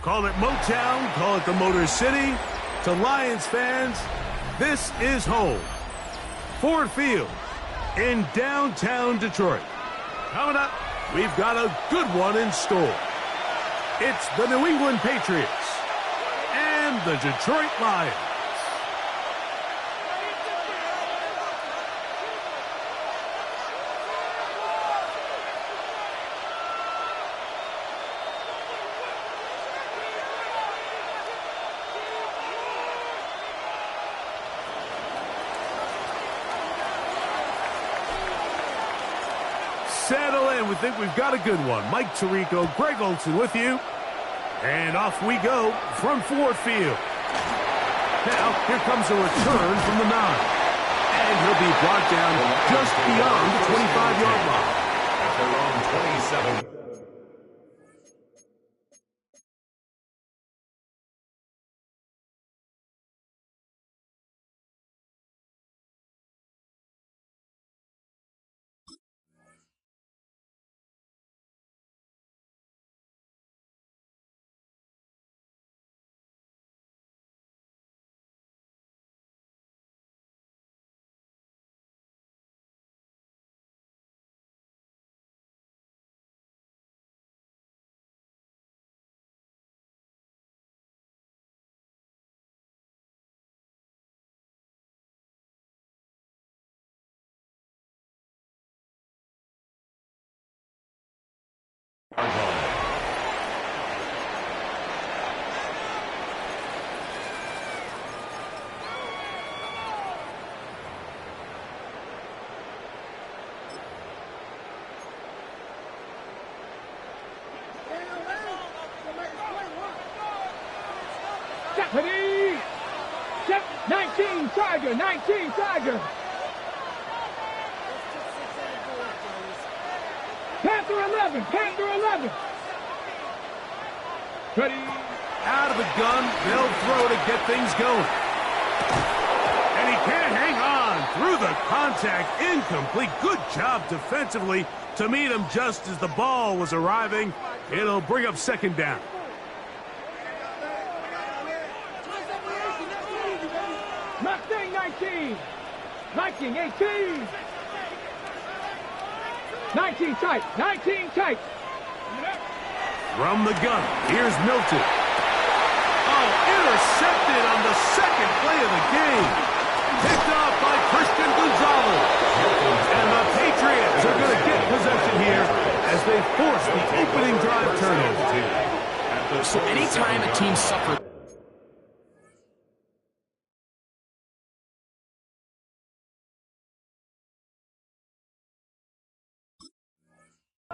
Call it Motown, call it the Motor City. To Lions fans, this is home. Ford Field in downtown Detroit. Coming up, we've got a good one in store. It's the New England Patriots and the Detroit Lions. Settle in. We think we've got a good one. Mike Tirico, Greg Olsen with you. And off we go from Ford Field. Now, here comes a return from the 9. And he'll be brought down just beyond the 25-yard line. At their own 27. Ready? Set. 19 Tiger. 19 Tiger. Panther 11. Panther 11. Ready? Out of the gun, they'll throw to get things going. And he can't hang on through the contact. Incomplete. Good job defensively to meet him just as the ball was arriving. It'll bring up second down. Mustang 19. 19, 18. 19 tight. 19 tight. From the gun, here's Milton. Oh, intercepted on the second play of the game. Picked off by Christian Gonzalez. And the Patriots are going to get possession here as they force the opening drive turnover. So anytime a team suffers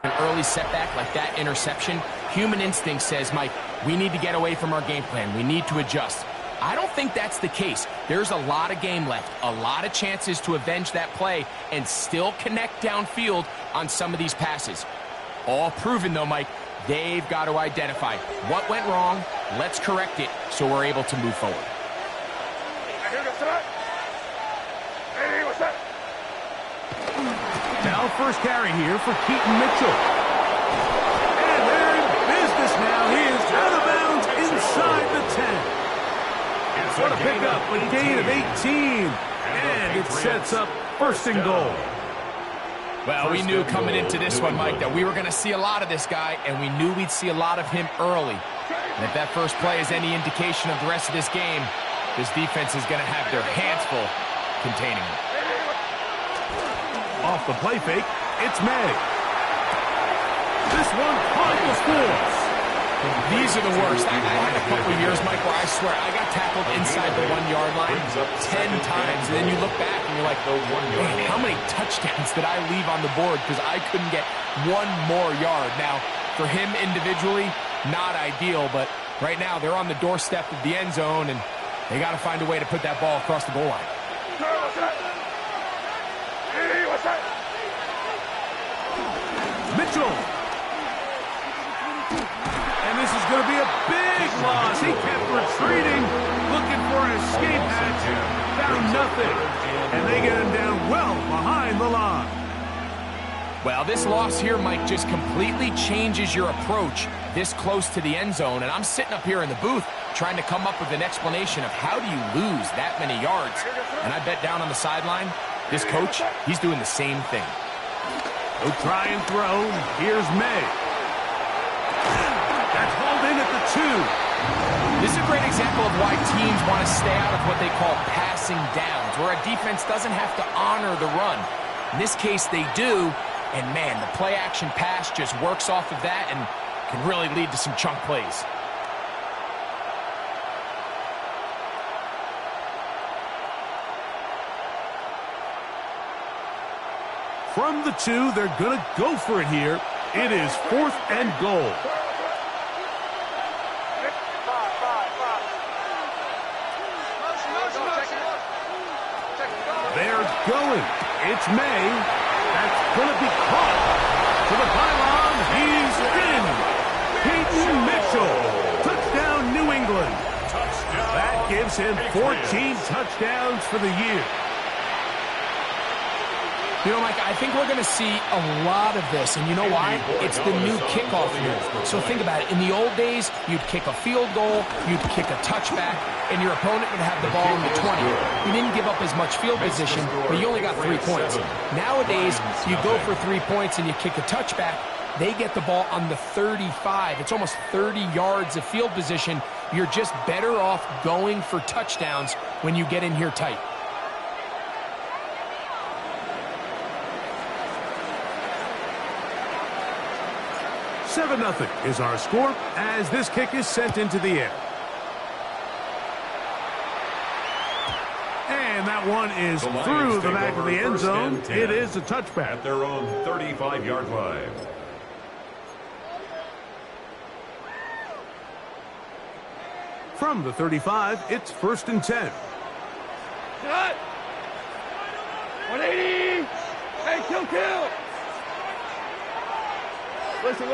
an early setback like that interception, human instinct says, Mike, we need to get away from our game plan. We need to adjust. I don't think that's the case. There's a lot of game left, a lot of chances to avenge that play and still connect downfield on some of these passes. All proven, though, Mike, they've got to identify what went wrong, let's correct it so we're able to move forward. Now first carry here for Keaton Mitchell. And they're in business now. He is out of bounds inside the 10. What a pickup, a gain of 18. And it sets up first and goal. Well, we knew coming into this one, Mike, that we were going to see a lot of this guy, and we knew we'd see a lot of him early. And if that first play is any indication of the rest of this game, this defense is going to have their hands full containing him. Off the play fake, it's May. This one caught the force. These are the worst. I had a couple years, Mike, where I swear I got tackled inside the 1-yard line 10 times, and then you look back and you're like, man, how many touchdowns did I leave on the board because I couldn't get one more yard? Now, for him individually, not ideal, but right now they're on the doorstep of the end zone, and they got to find a way to put that ball across the goal line. Mitchell. And this is going to be a big loss. He kept retreating, looking for an escape hatch. Found nothing. And they get him down well behind the line. Well, this loss here, Mike, just completely changes your approach this close to the end zone, and I'm sitting up here in the booth trying to come up with an explanation of how do you lose that many yards. And I bet down on the sideline, this coach, he's doing the same thing. He'll try and throw. Here's May. That's hauled in at the 2. This is a great example of why teams want to stay out of what they call passing downs, where a defense doesn't have to honor the run. In this case, they do, and man, the play-action pass just works off of that and can really lead to some chunk plays. From the 2, they're going to go for it here. It is 4th and goal. They're going. It's May. That's going to be caught. To the pylon. He's in. Peyton Mitchell. Touchdown, New England. That gives him 14 touchdowns for the year. You know, Mike, I think we're going to see a lot of this, and you know why? It's the new kickoff move. So think about it. In the old days, you'd kick a field goal, you'd kick a touchback, and your opponent would have the ball in the 20. You didn't give up as much field position, but you only got 3 points. Nowadays, you go for 3 points and you kick a touchback. They get the ball on the 35. It's almost 30 yards of field position. You're just better off going for touchdowns when you get in here tight. Seven 0 is our score as this kick is sent into the air. And that one is through the back of the end zone. It is a touchback. At their own 35-yard line. From the 35, it's 1st and 10. Cut! 180! Hey, kill! Listen.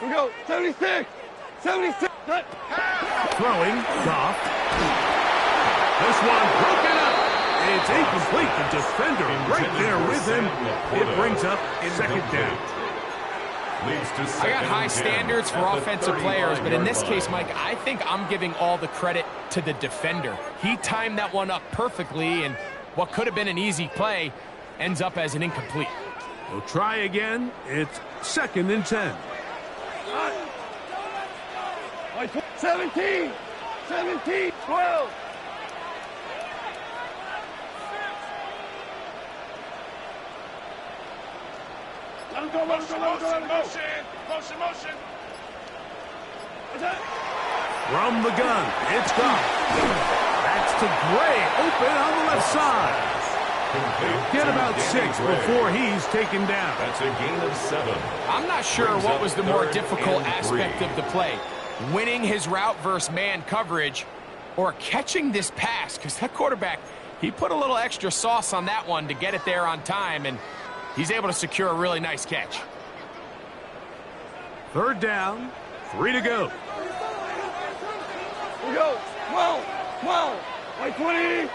We go. 76. Cut. Throwing, Goff. This one broken up. It's incomplete. The defender right there with him. It brings up 2nd down. I got high standards for offensive players, but in this case, Mike, I think I'm giving all the credit to the defender. He timed that one up perfectly, and what could have been an easy play ends up as an incomplete. We'll try again. It's 2nd and 10. 17, 12. Let him go. Motion. From the gun, it's Goff. That's to Gray, open on the left side. Get about 6 before he's taken down. That's a gain of 7. I'm not sure what was the more difficult aspect of the play. Winning his route versus man coverage or catching this pass, because that quarterback, he put a little extra sauce on that one to get it there on time, and he's able to secure a really nice catch. 3rd down, 3 to go. We go. 12. Like 20.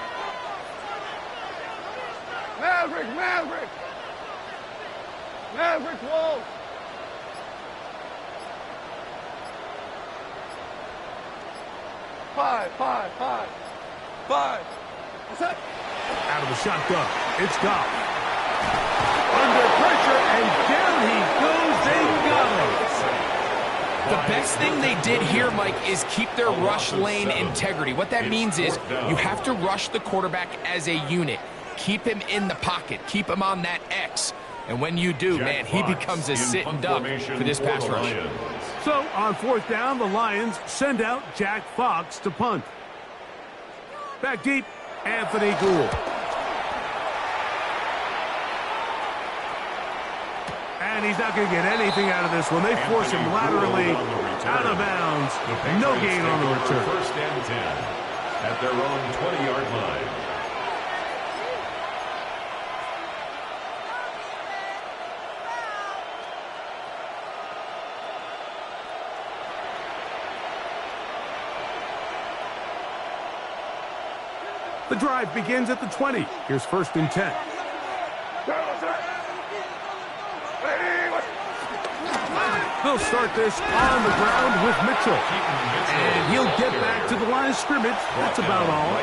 Maverick, whoa. Five. What's that? Out of the shotgun, it's Goff. Under pressure, and down he goes. They got him. The best thing they did here, Mike, is keep their rush lane integrity. What that means is you have to rush the quarterback as a unit. Keep him in the pocket. Keep him on that X. And when you do, man, he becomes a sit-and duck for this pass rush. So, on 4th down, the Lions send out Jack Fox to punt. Back deep, Anthony Gould. And he's not going to get anything out of this one. They force him laterally out of bounds. No gain on the return. 1st and 10 at their own 20-yard line. The drive begins at the 20. Here's 1st and 10. They'll start this on the ground with Mitchell. And he'll get back to the line of scrimmage. That's about all.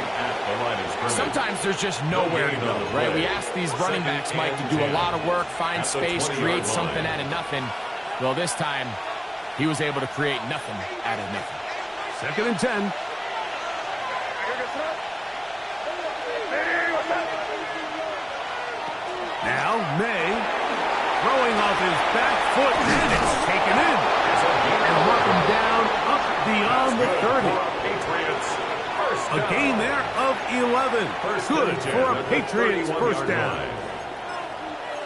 Sometimes there's just nowhere to go, right? We ask these running backs, Mike, to do a lot of work, find space, create something out of nothing. Well, this time, he was able to create nothing out of nothing. 2nd and 10. Now, May, throwing off his back foot, and it's taken in. And mark him down up beyond the 30. A gain there of 11. Good for a Patriots first down.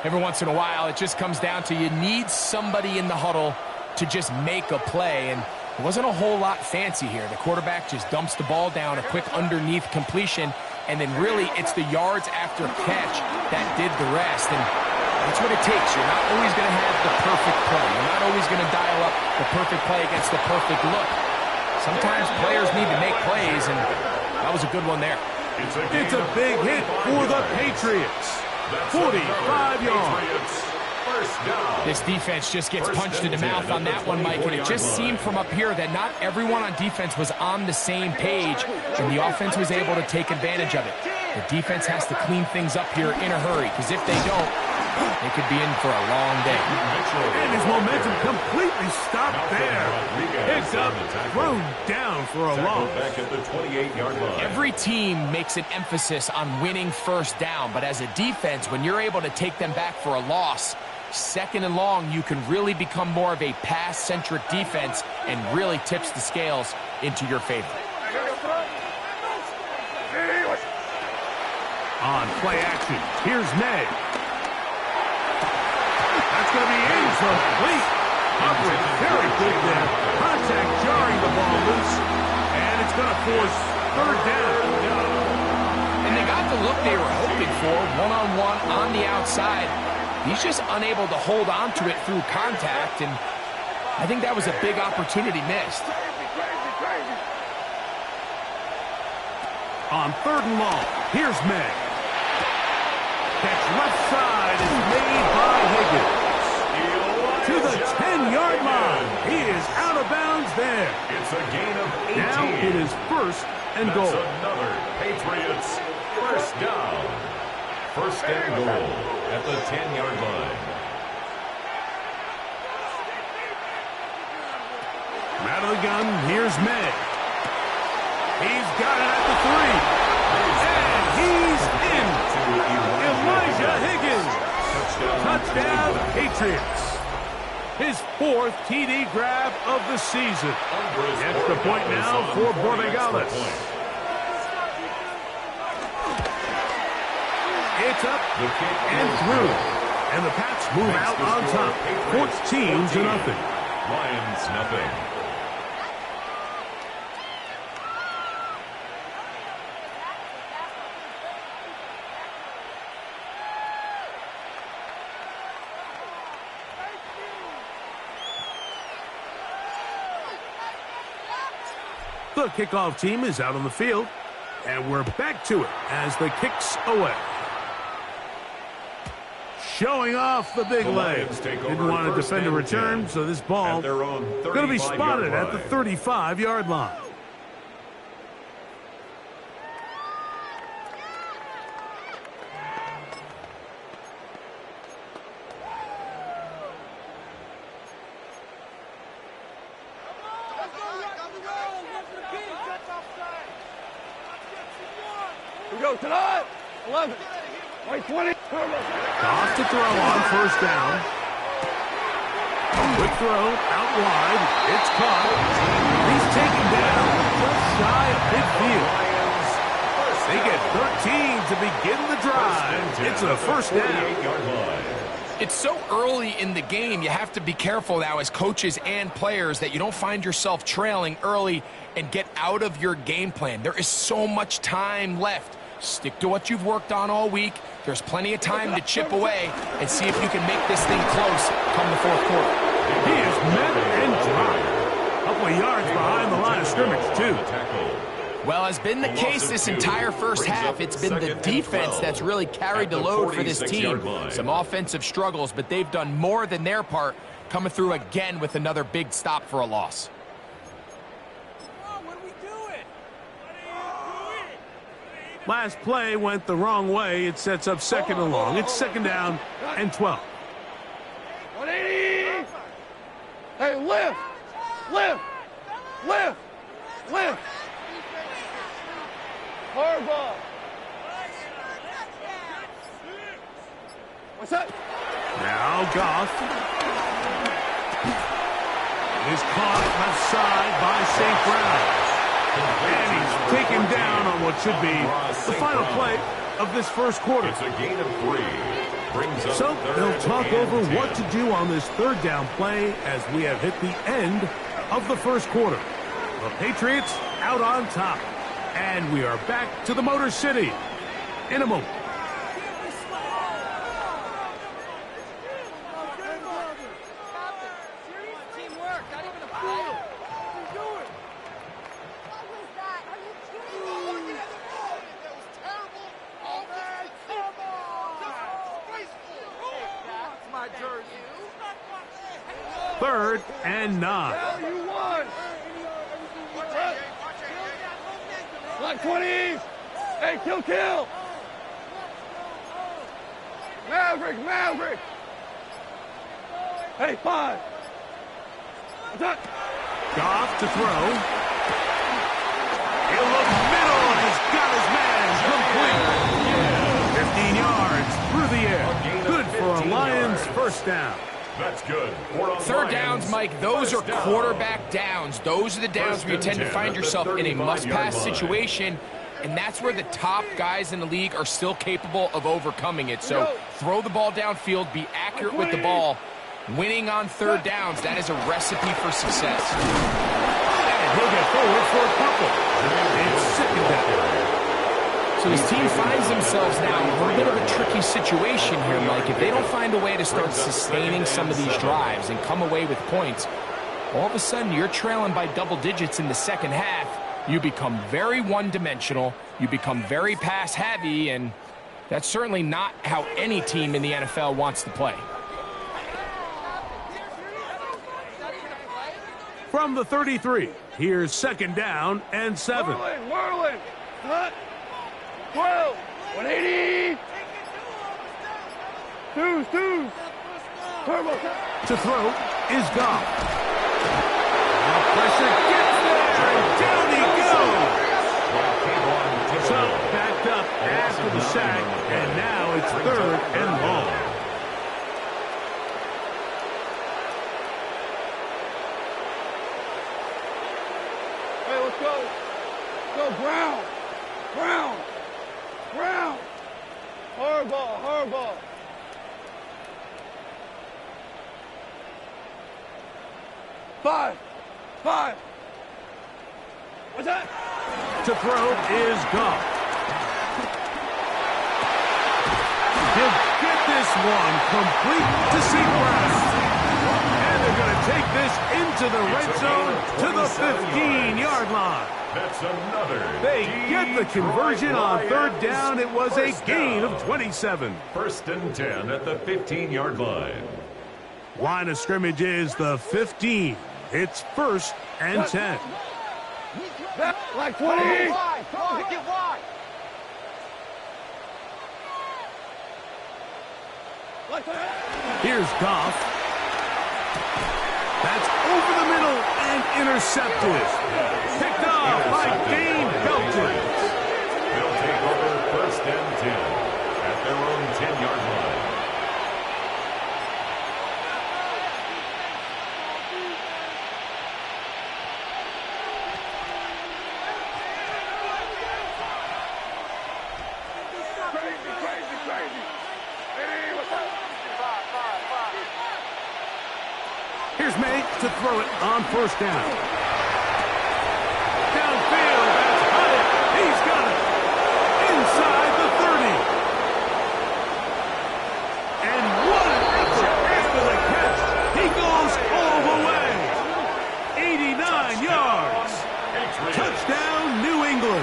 Every once in a while, it just comes down to you need somebody in the huddle to just make a play, and it wasn't a whole lot fancy here. The quarterback just dumps the ball down, a quick underneath completion, and then really it's the yards after catch that did the rest. And that's what it takes. You're not always going to have the perfect play. You're not always going to dial up the perfect play against the perfect look. Sometimes players need to make plays, and that was a good one there. It's a big hit for the Patriots. 45 yards. This defense just gets punched in the mouth on that one, Mike, and it just seemed from up here that not everyone on defense was on the same page, and the offense was able to take advantage of it. The defense has to clean things up here in a hurry, because if they don't, they could be in for a long day. And his momentum completely stopped there. Picked up, thrown down for a loss. Back at the 28-yard line. Every team makes an emphasis on winning first down, but as a defense, when you're able to take them back for a loss, 2nd and long, you can really become more of a pass-centric defense and really tips the scales into your favor. On play action, here's May. That's going to be incomplete. Coverage very good there. Contact jarring the ball loose, and it's going to force 3rd down. And they got the look they were hoping for, one-on-one on the outside. He's just unable to hold on to it through contact, and I think that was a big opportunity missed. On 3rd and long, here's May. Catch left side is made by Higgins. To the 10-yard line. He is out of bounds there. It's a gain of 18. Now it is 1st and goal. That's another Patriots first down. 1st and goal at the 10-yard line. Out of the gun, here's May. He's got it at the 3. And he's in. Elijah Higgins. Touchdown, Patriots. His 4th TD grab of the season. Extra point now for Borregales. It's up and through. And the Pats move out on top. 14-0. Lions nothing. The kickoff team is out on the field, and we're back to it as the kick's away. Showing off the big legs. Didn't want to defend a return, so this ball going to be spotted at the 35-yard line. We go tonight. 11. Right 20. Off to throw on 1st down. Quick throw out wide. It's caught. He's taken down just shy of midfield. They get 13 to begin the drive. It's a 1st down. It's so early in the game, you have to be careful now as coaches and players that you don't find yourself trailing early and get out of your game plan. There is so much time left. Stick to what you've worked on all week. There's plenty of time to chip away and see if you can make this thing close come the 4th quarter. He is met and dropped. A couple of yards behind the line of scrimmage, too. Well, has been the case this entire first half. It's been the defense that's really carried the load for this team. Some offensive struggles, but they've done more than their part, coming through again with another big stop for a loss. Last play went the wrong way. It sets up second and long. It's second down and 12. 180! Hey, lift! Lift! Lift! Lift! Hard ball. What's that? Now Goff is caught left side by St. Brown. And he's taken down on what should be the final play of this first quarter. It's a gain of 3. Brings up So they'll talk over 10. what to do on this third down play as we have hit the end of the first quarter. The Patriots out on top. And we are back to the Motor City in a moment. Third and 9. You won! Block 20! Hey, kill! Maverick! Hey, 5! Attack! Goff to throw. In the middle, and he's got his man complete. 15 yards through the air. Good for a Lions first down. That's good. Third downs, Mike, those are quarterback downs. Those are the downs where you tend to find yourself in a must-pass situation, and that's where the top guys in the league are still capable of overcoming it. So throw the ball downfield, be accurate with the ball. Winning on third downs, that is a recipe for success. And he'll get forward for a couple. It's second down. So his team finds themselves now in a little bit of a tricky situation here, Mike. If they don't find a way to start sustaining some of these drives and come away with points, all of a sudden you're trailing by double digits in the second half. You become very one-dimensional. You become very pass-heavy, and that's certainly not how any team in the NFL wants to play. From the 33, here's second down and 7. Marlin! Cut! 12! 180! Twos! Turbo! To throw is Goff. The pressure gets there, and down he goes. So backed up after the sack, and now it's third and long. Hey, let's go! Go, Brown! Hard ball! 5! What's that? To throw is Goff. He'll get this one complete to St. Brown. And they're going to take this into the red zone to the 15-yard line. That's another. They get the conversion on third down. It was a gain of 27. First and 10 at the 15-yard line. Line of scrimmage is the 15. It's first and 10. Like 20! Pick it wide! Here's Goff. That's over the middle and intercepted. Picked off by Dane Belton. They'll take over first and 10 at their own 10-yard line. Crazy. Hey, what's up? Here's May to throw it on first down. Downfield, that's Hyatt. He's got it. Inside the 30. And what an effort after the catch. He goes all the way. 89 yards. Touchdown, New England.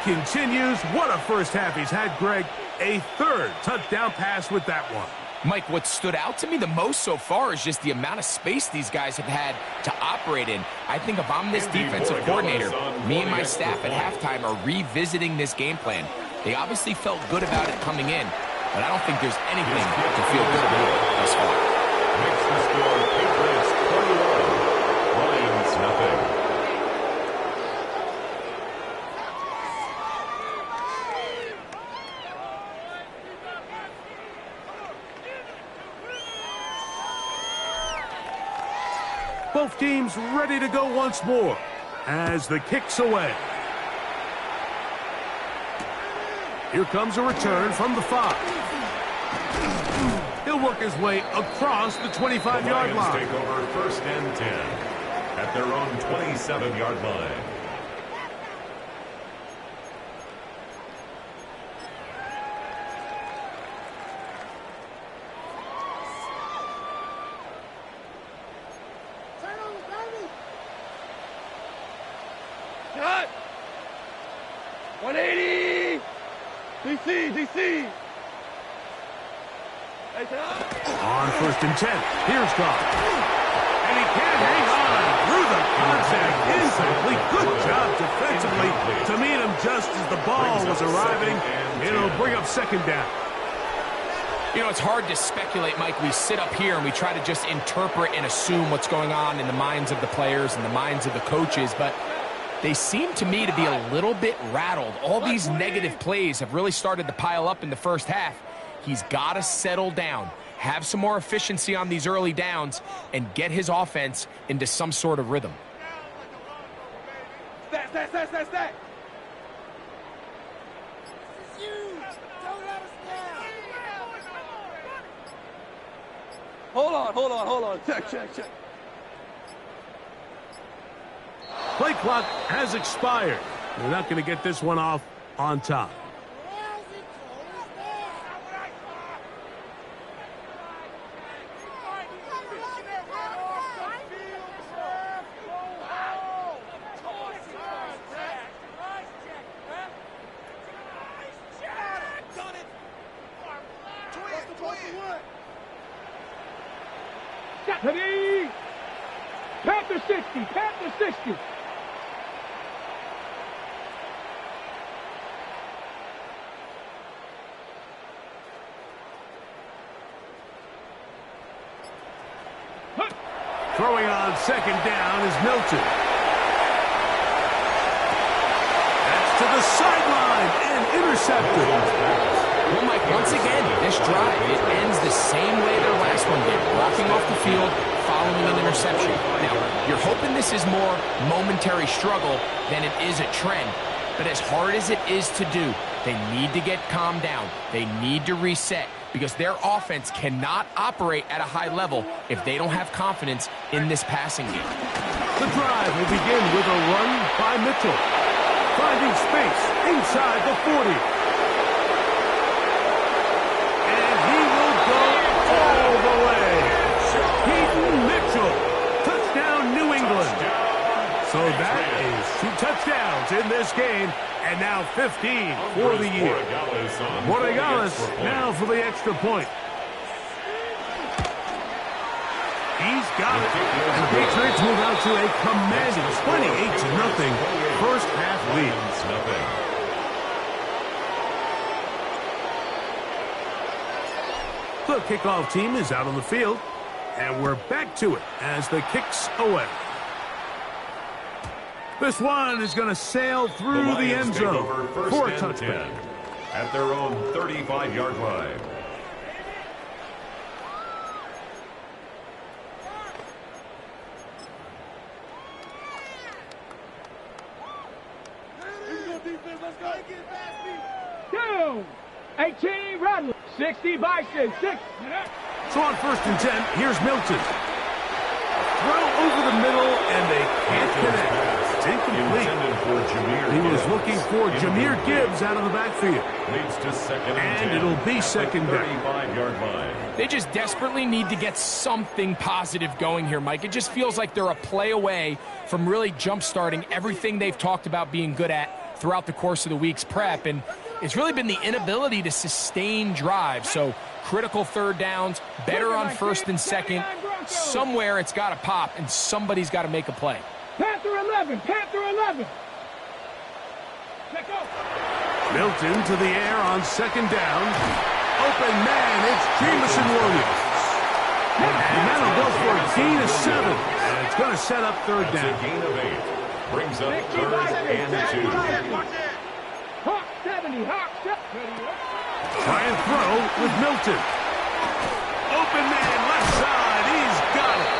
continues. What a first half he's had, Greg. A third touchdown pass with that one. Mike, what stood out to me the most so far is just the amount of space these guys have had to operate in. I think if I'm this defensive coordinator, me and my staff at halftime are revisiting this game plan. They obviously felt good about it coming in, but I don't think there's anything to feel good about thus far. Makes the score Patriots 21, Lions nothing. Both teams ready to go once more as the kick's away. Here comes a return from the 5. He'll work his way across the 25-yard line. Take over first and 10 at their own 27-yard line. Cut! 180! DC! On first and 10, here's God. And he can't hang on through the contact. Incomplete. Good job defensively to meet him just as the ball was arriving. It'll bring up second down. You know, it's hard to speculate, Mike. We sit up here and we try to just interpret and assume what's going on in the minds of the players and the minds of the coaches, but they seem to me to be a little bit rattled. All these negative plays have really started to pile up in the first half. He's got to settle down, have some more efficiency on these early downs, and get his offense into some sort of rhythm. Stack! Hold on. Check. Play clock has expired. We're not going to get this one off on time. Panther 60. Throwing on second down is Milton. That's to the sideline and intercepted. Well, Mike, once again, this drive, it ends the same way their last one did. Walking off the field, following an interception. Now, you're hoping this is more momentary struggle than it is a trend. But as hard as it is to do, they need to get calmed down. They need to reset because their offense cannot operate at a high level if they don't have confidence in this passing game. The drive will begin with a run by Mitchell. Finding space inside the 40. And he will go all the way. Peyton Mitchell. Touchdown, New England. So that is 2 touchdowns in this game. And now 15 for the year. Borregales now for the extra point. He's got it. And the Patriots move out to a commanding 28-0 first half lead. The kickoff team is out on the field. And we're back to it as the kick's away. This one is going to sail through the end zone for a touchdown. At their own 35-yard line. Down. 18, Rattler. 60, Bison. 6. So on first and 10, here's Milton. Throw over the middle, and they can't connect. It's incomplete. He was looking for Jahmyr Gibbs out of the backfield. And it'll be second down. They just desperately need to get something positive going here, Mike. It just feels like they're a play away from really jump-starting everything they've talked about being good at throughout the course of the week's prep, and it's really been the inability to sustain drives. So critical third downs, better on first and second. Somewhere it's got to pop, and somebody's got to make a play. Panther 11, Panther 11. Check out. Milton to the air on second down. Open man, it's Jamison Williams. And that'll go for a gain of 7. And it's going to set up third down. That's a gain of 8. Brings up third and 2. Hawk 70, Hawk 70. Try and throw with Milton. Open man, left side. He's got it.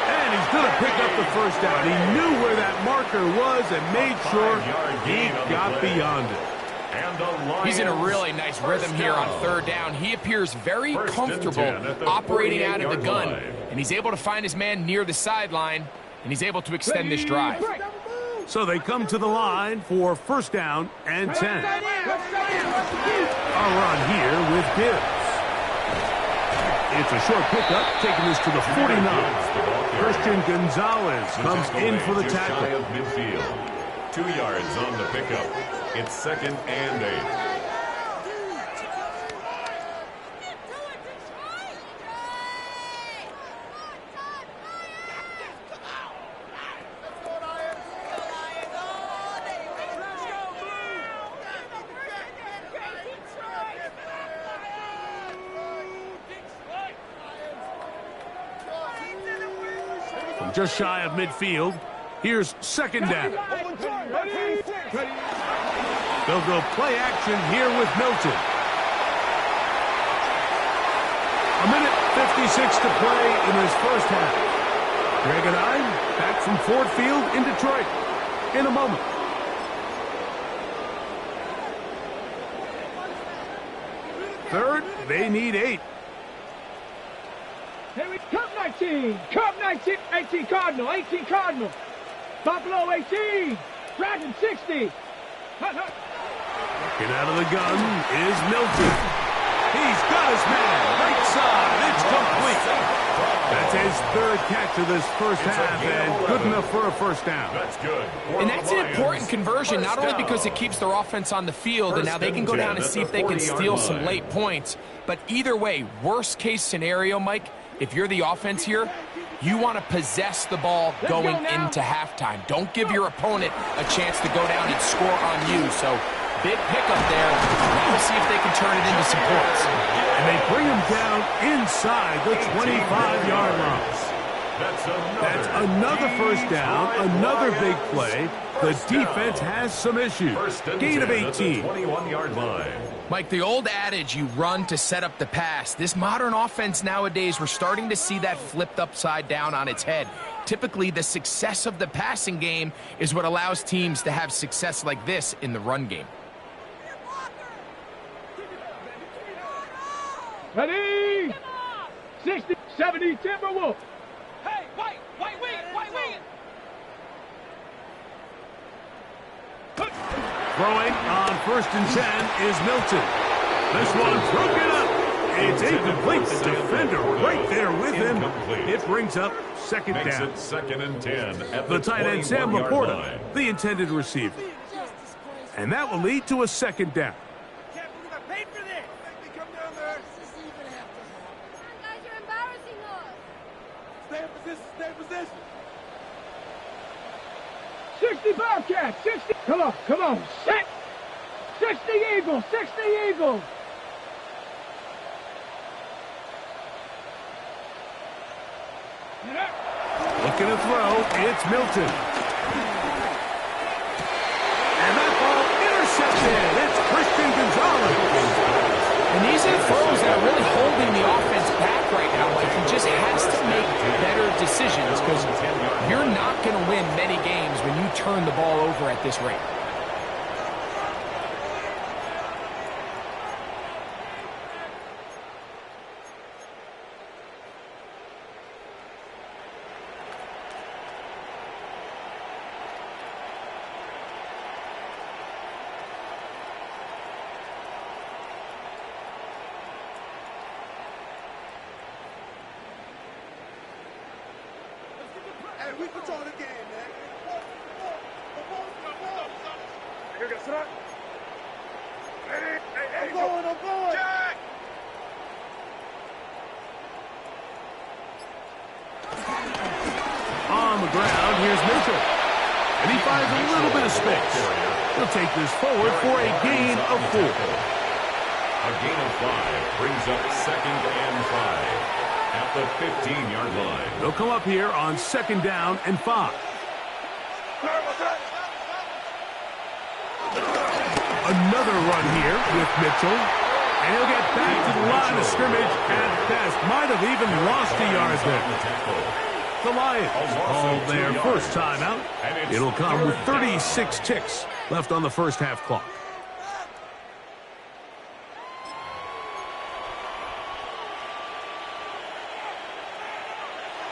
And he's going to pick up the first down. He knew where that marker was and made sure he got beyond it. He's in a really nice rhythm here on third down. He appears very comfortable operating out of the gun, and he's able to find his man near the sideline, and he's able to extend this drive. So they come to the line for first down and 10. A run here with Gibbs. It's a short pickup, taking this to the 49. Christian Gonzalez comes in for the tackle. 2 yards on the pickup. It's second and 8. From just shy of midfield, here's second down. They'll go play action here with Milton. A minute 56 to play in this first half. Greg and I back from Ford Field in Detroit in a moment. Third, they need 8. Here we come, 19. Come 19. 18 Cardinal. 18 Cardinal. Buffalo 18. Dragon 60. Looking out of the gun is Milton. He's got his man. Right side. It's complete. That's his third catch of this first half, and good enough for a first down. That's good. And that's an important conversion, not only because it keeps their offense on the field, and now they can go down and see if they can steal some late points, but either way, worst case scenario, Mike, if you're the offense here, you want to possess the ball going into halftime. Don't give your opponent a chance to go down and score on you. So big pickup there. Now we'll see if they can turn it into some points. And they bring him down inside the 25-yard line. That's another first down, another big play. The defense has some issues. Gain of 18. 21-yard line. Mike, the old adage, you run to set up the pass. This modern offense nowadays, we're starting to see that flipped upside down on its head. Typically, the success of the passing game is what allows teams to have success like this in the run game. Ready? 60, 70, Timberwolf. Hey, white wing. Throwing on first and 10 is Milton. This one broken up. It's incomplete. The defender right there with him. It brings up second down. Makes it second and 10 at The tight end, Sam 21-yard Laporta, line. the intended receiver. And that will lead to a second down. Can't believe I paid for this. Make me come down there. This isn't even half the half. Guys, you're embarrassing us. Stay in position. Stay in position. 60 Bobcats. 60. Come on. Set. 60 Eagles. 60 Eagles. Looking to throw, it's Milton. And that ball intercepted. It's Christian Gonzalez. And these are the throws that are really holding the offense back right now. Like, he just has to make better decisions because you're not going to win many games when you turn the ball over at this rate. Hey, we control the game, man. I'm going. Jack! On the ground, here's Mitchell. And he finds a little bit of space. He'll take this forward for a gain of 4. A gain of 5 brings up 2nd and 5 at the 15-yard line. They'll come up here on 2nd down and 5. Another run here with Mitchell. And he'll get back to the line of scrimmage at best. Might have even lost a yard there. The Lions called their first timeout. It'll come with 36 ticks left on the first half clock.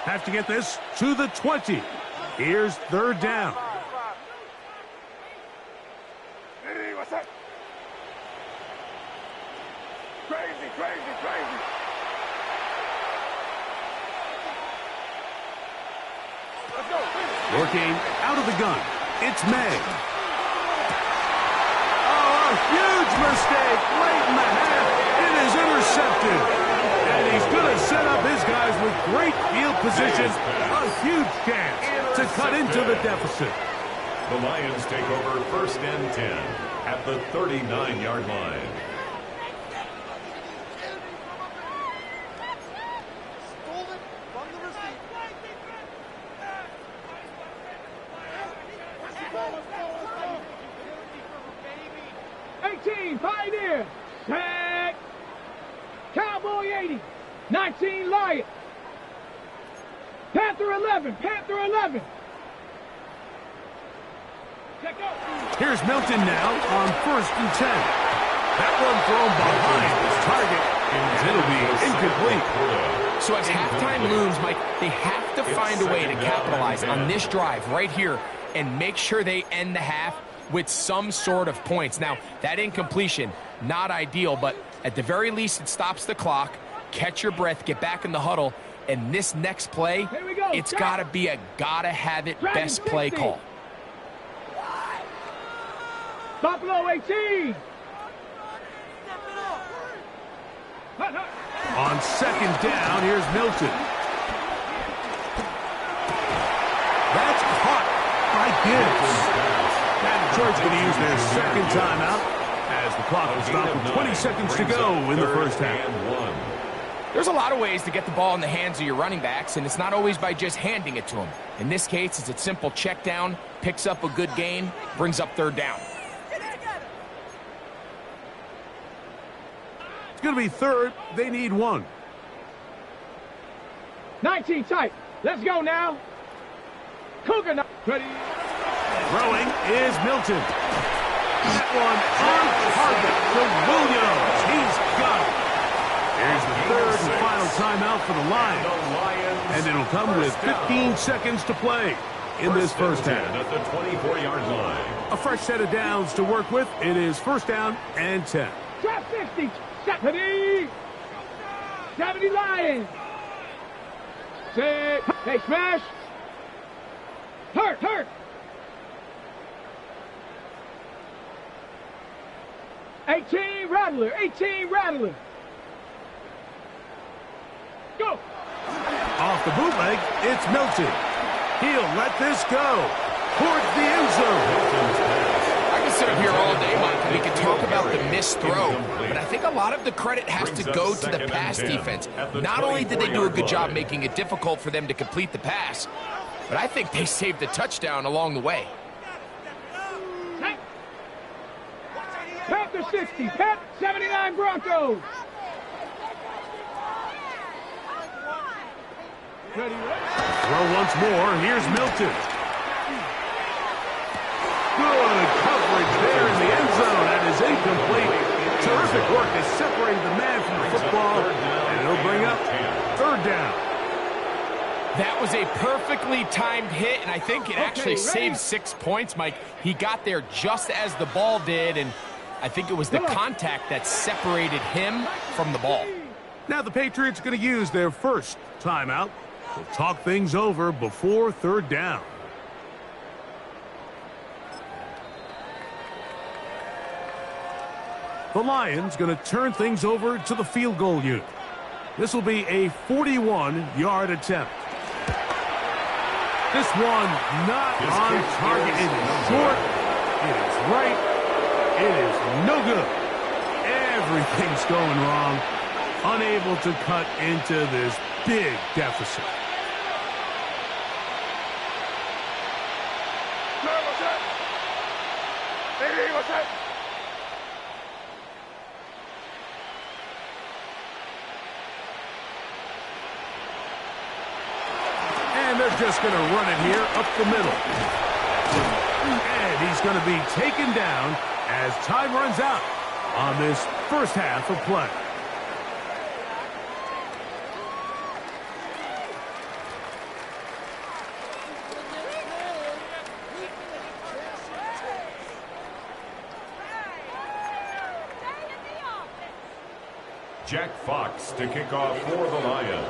Have to get this to the 20. Here's 3rd down. Crazy. Working out of the gun. It's May. Oh, a huge mistake late in the half. It is intercepted. And he's going to set up his guys with great field position. A huge chance to cut into the deficit. The Lions take over 1st and 10 at the 39-yard line. Stolen from the receiver. 18, Pioneer. Set. Cowboy 80. 19, Lion. Panther 11. Check out. Here's Milton now on 1st and 10. That one thrown behind his target, and it'll be incomplete. So as halftime looms, Mike, they have to find a way to capitalize on this drive right here and make sure they end the half with some sort of points. Now, that incompletion, not ideal, but at the very least, it stops the clock. Catch your breath, get back in the huddle, and this next play, it's got to be a gotta-have-it best play call. Buffalo 18. On 2nd down, here's Milton. That's caught by Gibbs. And Detroit's going to use their 2nd timeout as the clock will stop with 20 seconds to go in the first half. There's a lot of ways to get the ball in the hands of your running backs, and it's not always by just handing it to them. In this case, it's a simple check down, picks up a good gain, brings up 3rd down. It's going to be 3rd. They need 1. 19 tight. Let's go now. Cougar ready. Throwing is Milton. That one on target to Williams. He's got it. Here's the 3rd and final timeout for the Lions. And it'll come with 15 seconds to play in this first half. At the 24-yard line. A fresh set of downs to work with. It is 1st down and 10. Trap 50. 70 Lions. Set. Hey, smash. Hurt. 18 Rattler. Go. Off the bootleg, it's Milton. He'll let this go towards the end zone. I can sit up here all day, Mike, and we can talk about the missed throw, but I think a lot of the credit has to go to the pass defense. Not only did they do a good job making it difficult for them to complete the pass, but I think they saved a touchdown along the way. Panther 60, Pep 79 Broncos. Ready. Throw once more. Here's Milton. Good coverage there in the end zone. That is incomplete. Terrific work to separate the man from the football. And it'll bring up 3rd down. That was a perfectly timed hit, and I think it actually saved 6 points, Mike. He got there just as the ball did, and I think it was the contact that separated him from the ball. Now the Patriots are going to use their first timeout. We'll talk things over before 3rd down. The Lions going to turn things over to the field goal unit. This will be a 41-yard attempt. This one not on target. It is short. It is right. It is no good. Everything's going wrong. Unable to cut into this big deficit. And they're just going to run it here up the middle. And he's going to be taken down as time runs out on this first half of play. Jack Fox to kick off for the Lions.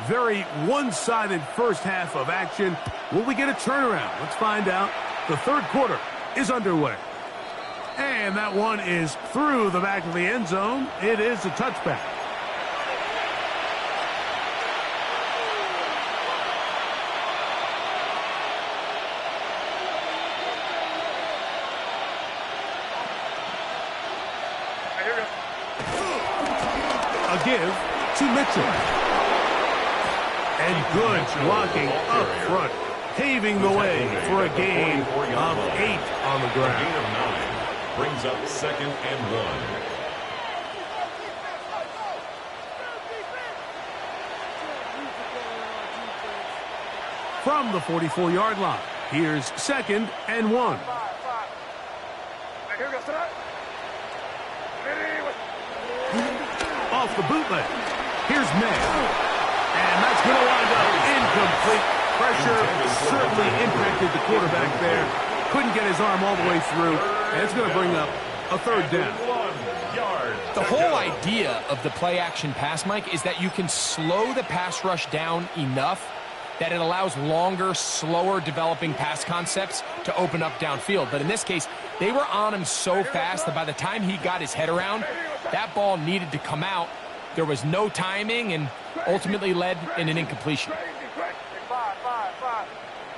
Very one-sided first half of action. Will we get a turnaround? Let's find out. The third quarter is underway. And that one is through the back of the end zone. It is a touchback. A give to Mitchell. And good blocking up front, paving the way for a gain of 8 on the ground. A gain of 9 brings up 2nd and 1. From the 44-yard line, here's 2nd and 1. Off the bootleg. Here's May. And that's going to wind up incomplete. Pressure certainly impacted the quarterback there. Couldn't get his arm all the way through. And it's going to bring up a 3rd down. The whole idea of the play-action pass, Mike, is that you can slow the pass rush down enough that it allows longer, slower developing pass concepts to open up downfield. But in this case, they were on him so fast that by the time he got his head around, that ball needed to come out. There was no timing and ultimately led in an incompletion.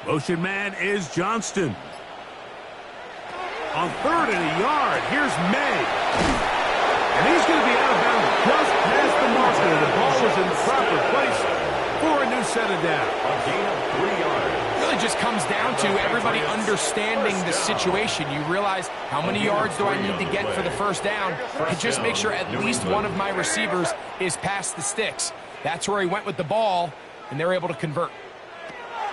Motion man is Johnston. On 3rd and a yard, here's May. And he's going to be out of bounds just past the marker. The ball was in the proper place for a new set of down. A gain of 3 yards. It really just comes down to everybody understanding the situation. You realize how many yards do I need to get for the first down, and just make sure at least one of my receivers is past the sticks. That's where he went with the ball, and they're able to convert.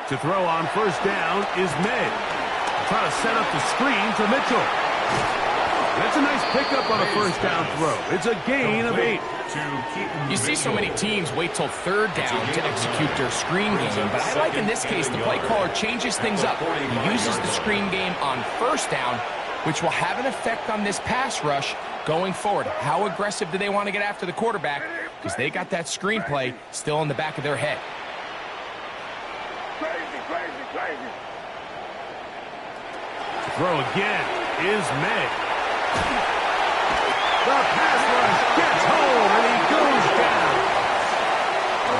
To throw on first down is May. Trying to set up the screen to Mitchell. That's a nice pickup on a first down throw. It's a gain of 8. You see so many teams wait till 3rd down to execute their screen game, but I like in this case the play caller changes things up. He uses the screen game on first down, which will have an effect on this pass rush going forward. How aggressive do they want to get after the quarterback? Because they got that screenplay still in the back of their head. To throw again is May. The pass rush gets home, and he goes down.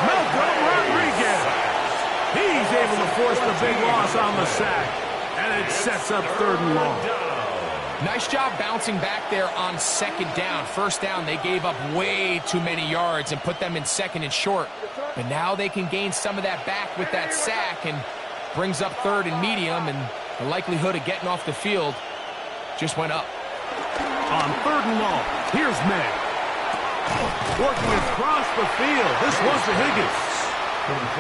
Malcolm Rodriguez. He's able to force the big loss on the sack, and it sets up 3rd and long. Nice job bouncing back there on 2nd down. First down, they gave up way too many yards and put them in 2nd and short. But now they can gain some of that back with that sack and brings up 3rd and medium, and the likelihood of getting off the field just went up. On 3rd and long, here's May. Working across the field. This one's to Higgins.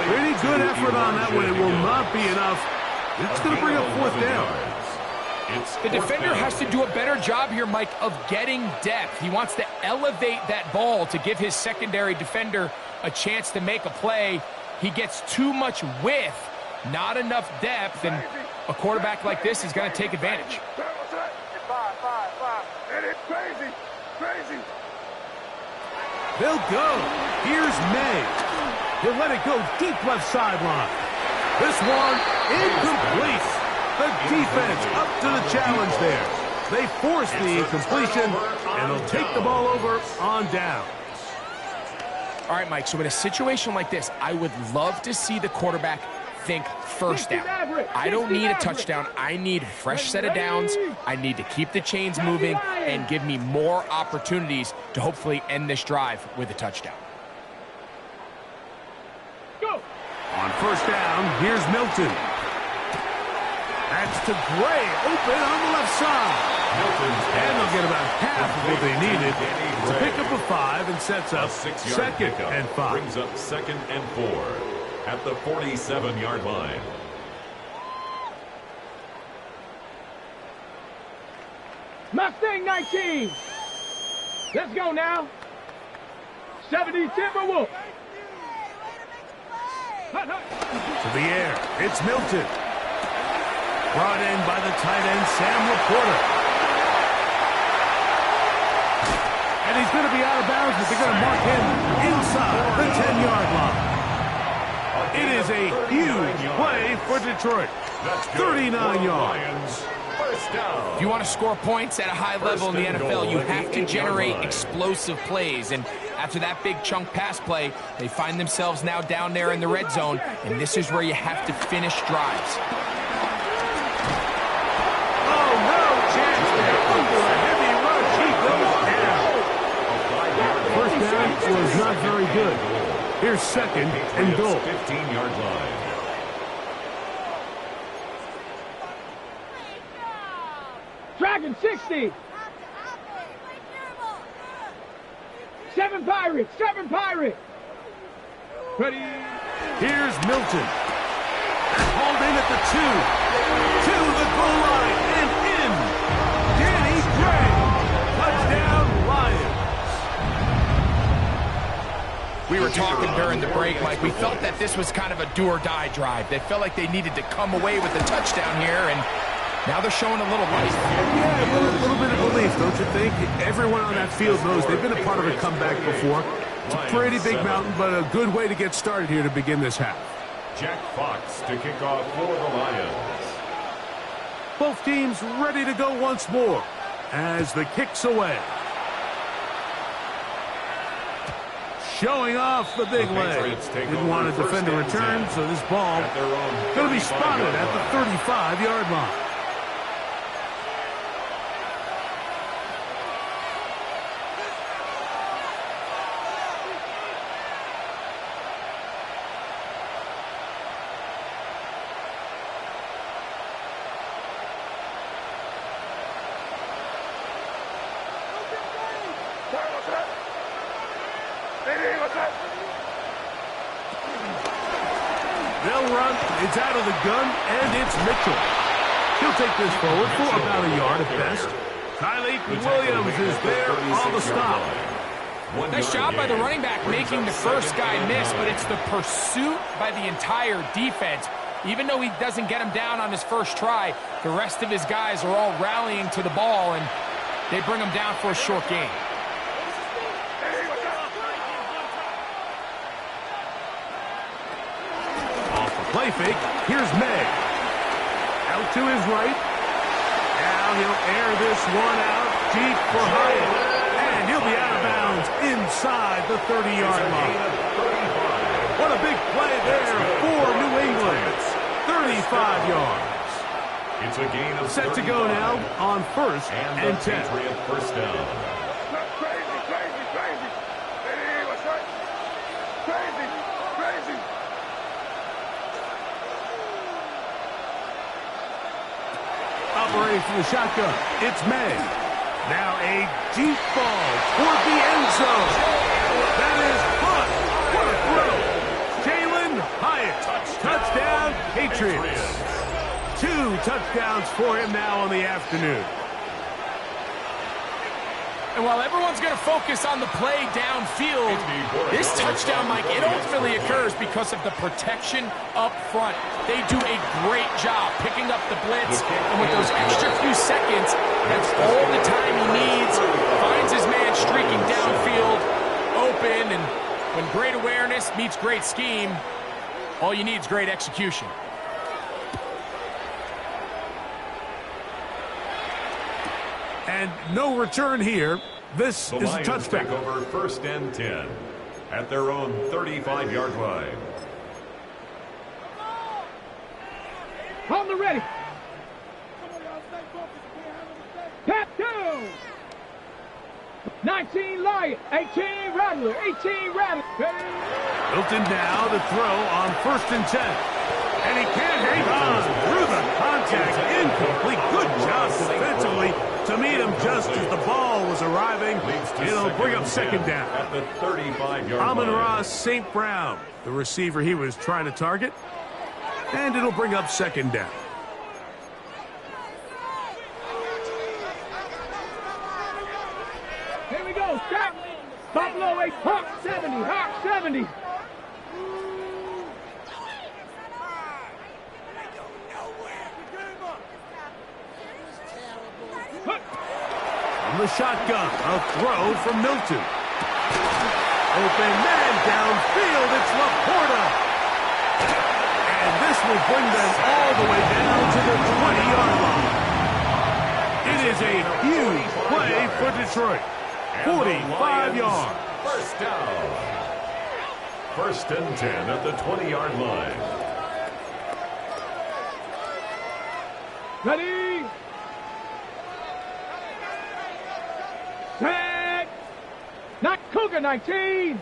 Pretty good effort on that one. It will not be enough. It's going to bring up 4th down. The defender has to do a better job here, Mike, of getting depth. He wants to elevate that ball to give his secondary defender a chance to make a play. He gets too much width, not enough depth, and a quarterback like this is going to take advantage. They'll go. Here's May. He'll let it go deep left sideline. This one incomplete. The defense up to the challenge there. They force the incompletion, and they'll take the ball over on down. All right, Mike, so in a situation like this, I would love to see the quarterback think first down. I don't need a touchdown. I need a fresh set of downs. I need to keep the chains moving and give me more opportunities to hopefully end this drive with a touchdown. Go. On first down, here's Milton. That's to Gray, open on the left side. And they'll get about half of what they needed to pick up a 5 and sets up second and 5. Brings up 2nd and 4 at the 47-yard line. Mustang 19. Let's go now. 70 Timberwolf. To the air, it's Milton. Brought in by the tight end, Sam Laporta. And he's going to be out of bounds, but they're going to mark him inside the 10-yard line. It is a huge play for Detroit. 39 yards. If you want to score points at a high level in the NFL, you have to generate explosive plays. And after that big chunk pass play, they find themselves now down there in the red zone, and this is where you have to finish drives. Oh, no chance there. Under a heavy rush, he goes down. First down was not very good. Here's second and goal. 15-yard line. Dragon 60. 7 Pirates. 7 Pirates. Ready. Here's Milton. Hauled in at the 2. To the goal line and in. Danny Gray. Touchdown, Lions. We were talking during the break, Mike. We felt that this was kind of a do-or-die drive. They felt like they needed to come away with a touchdown here, and now they're showing a little life. Yeah, a little bit of relief, don't you think? Everyone on that field knows they've been a part of a comeback before. It's a pretty big mountain, but a good way to get started here to begin this half. Jack Fox to kick off for the Lions. Both teams ready to go once more as the kick's away. Showing off the big leg. Didn't want to defend a return, so this ball going to be spotted at the 35-yard line. They'll run. It's out of the gun, and it's Mitchell. He'll take this forward for about a yard at best. Tyleik Williams is there on the stop. Nice job by the running back making the first guy miss, but it's the pursuit by the entire defense. Even though he doesn't get him down on his first try, the rest of his guys are all rallying to the ball, and they bring him down for a short gain. Play fake. Here's May. Out to his right. Now he'll air this one out deep for Hyatt. And he'll be out of bounds inside the 30-yard line. What a big play there for New England. 35 yards. It's a gain of set to go now on first and 10. Patriot first down. Operating from the shotgun, it's May. Now a deep ball toward the end zone. That is caught. What a throw. Jalen Hyatt. Touchdown, Patriots. 2 touchdowns for him now on the afternoon. And while everyone's going to focus on the play downfield, this touchdown, Mike, it ultimately occurs because of the protection up front. They do a great job picking up the blitz, and with those extra few seconds, that's all the time he needs. Finds his man streaking downfield, open, and when great awareness meets great scheme, all you need is great execution. And no return here. This The is a Lions touchback. take over 1st and 10 at their own 35-yard line. On the ready. Tap two. 19 Lion, 18 Rattler, 18 Rattler. Milton now to throw on 1st and 10. And he can't hang on through the contact. Incomplete. Good job defensively to meet him just as the ball was arriving. It'll bring up 2nd down. At the 35-yard line. Amon-Ra St. Brown, the receiver he was trying to target. And it'll bring up 2nd down. Here we go, stop. Buffalo 8, Hawk 70, Hawk 70. From the shotgun, a throw from Milton. Open man downfield, it's Laporta. And this will bring them all the way down to the 20-yard line. It is a huge play for Detroit. 45 yards. 1st down. 1st and 10 at the 20-yard line. Ready. Set. Not Cougar 19.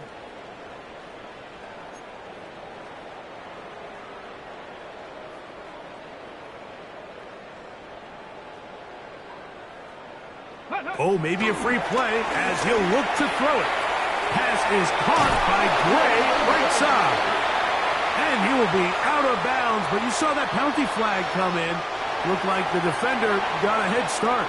Oh, maybe a free play as he'll look to throw it. Pass is caught by Gray, right side. And he will be out of bounds, but you saw that penalty flag come in. Looked like the defender got a head start.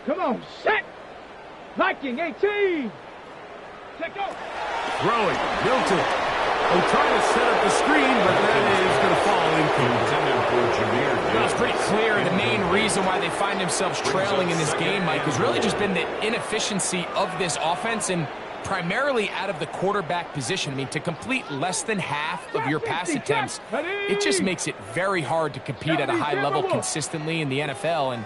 Come on, set. Viking 18. Check go. Throwing, Milton. They'll try to set up the screen, but that is going to fall incomplete. Well, it's pretty clear the main reason why they find themselves trailing in this game, Mike, has really just been the inefficiency of this offense and primarily out of the quarterback position. I mean, to complete less than half of your pass attempts, it just makes it very hard to compete at a high level consistently in the NFL. And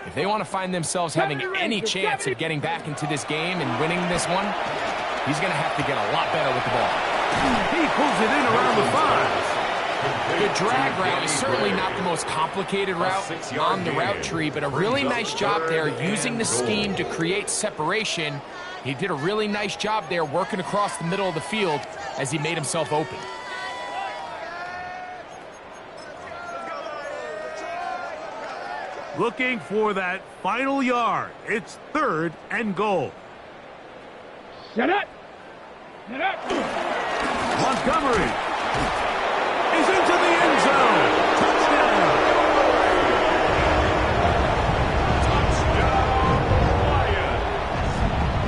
if they want to find themselves having any chance of getting back into this game and winning this one, he's going to have to get a lot better with the ball. He pulls it in around the 5. The drag route is certainly not the most complicated route on the route tree, but a really nice job there using the scheme to create separation. He did a really nice job there working across the middle of the field as he made himself open. Looking for that final yard. It's 3rd and goal. Set up. Set up. Montgomery is into the end zone. Touchdown.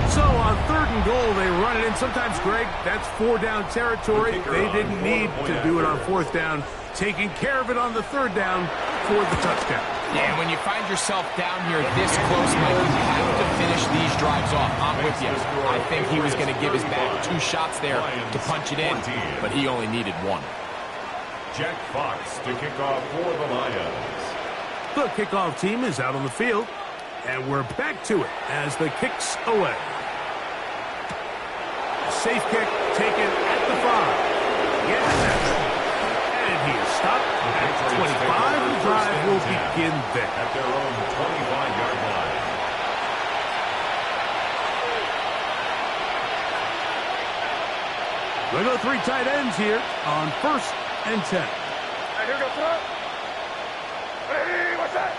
So on 3rd and goal, they run it in. Sometimes, Greg, that's 4-down territory. They didn't need to do it on 4th down. Taking care of it on the 3rd down for the touchdown. Yeah, when you find yourself down here this close, Mike, you have to finish these drives off. I'm with you. I think he was going to give his back 2 shots there to punch it in, but he only needed 1. Jack Fox to kick off for the Lions. The kickoff team is out on the field, and we're back to it as the kick's away. Safe kick taken at the 5. Yes, and he is stopped at 25. The drive will begin there. At their own 25-yard line. We'll go 3 tight ends here on 1st and 10. Hey, here goes up. Hey, what's that?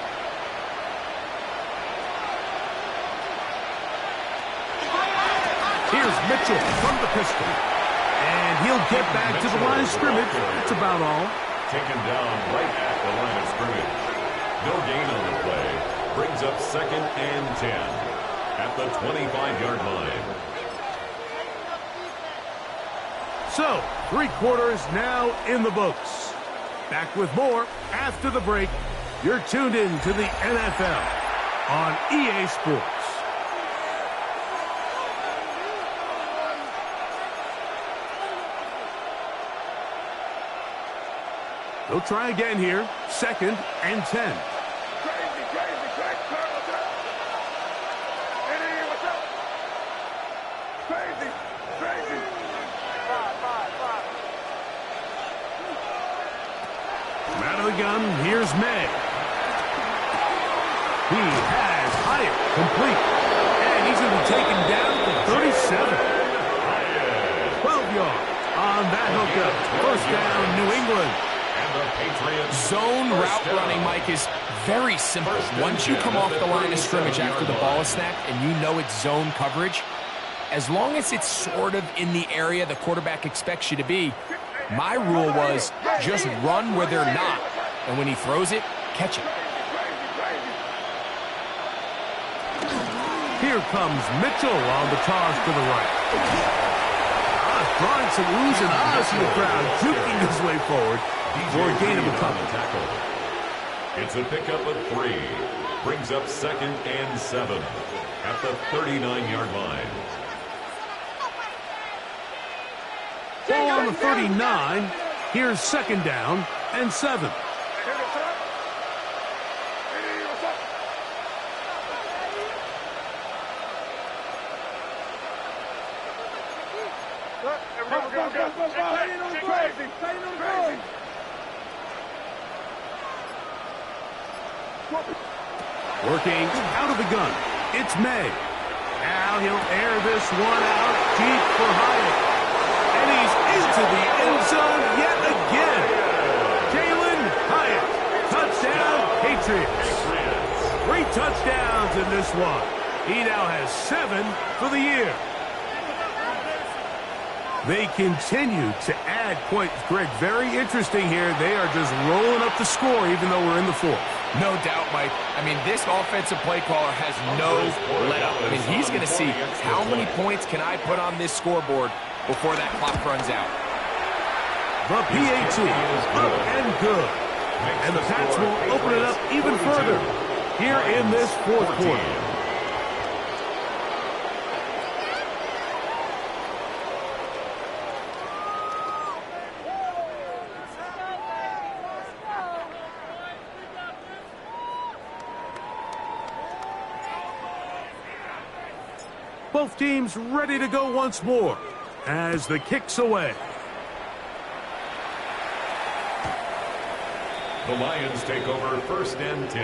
Here's Mitchell from the pistol. And he'll get back to the line of scrimmage. That's about all. Taken down right at the line of scrimmage. No gain on the play. Brings up 2nd and 10 at the 25-yard line. So, 3 quarters now in the books. Back with more after the break You're tuned in to the NFL on EA Sports. They'll try again here. 2nd and 10. Out of the gun, here's May. He has Hyatt complete. And he's going to be taken down to 37. 12 yards on that hookup. First down, New England. Zone route running, Mike, is very simple. Once you come off the line of scrimmage after the ball is snapped and you know it's zone coverage, as long as it's sort of in the area the quarterback expects you to be, my rule was just run where they're not. And when he throws it, catch it. Here comes Mitchell on the toss to the right. Drawing some oohs and ahs from the crowd, juking his way forward for a gain of a couple. It's a pickup of 3. Brings up 2nd and 7 at the 39-yard line. Ball on the 39. Here's 2nd down and 7. Working out of the gun. It's May. Now he'll air this one out deep for Hyatt. And he's into the end zone yet again. Jalen Hyatt. Touchdown, Patriots. 3 touchdowns in this one. He now has 7 for the year. They continue to add points. Greg, very interesting here. They are just rolling up the score even though we're in the 4th. No doubt, Mike. I mean, this offensive play caller has no let up. I mean, he's going to see how many points can I put on this scoreboard before that clock runs out. The PAT is up and good. And the Pats will open it up even further here in this 4th quarter. Both teams ready to go once more as the kick's away. The Lions take over 1st and 10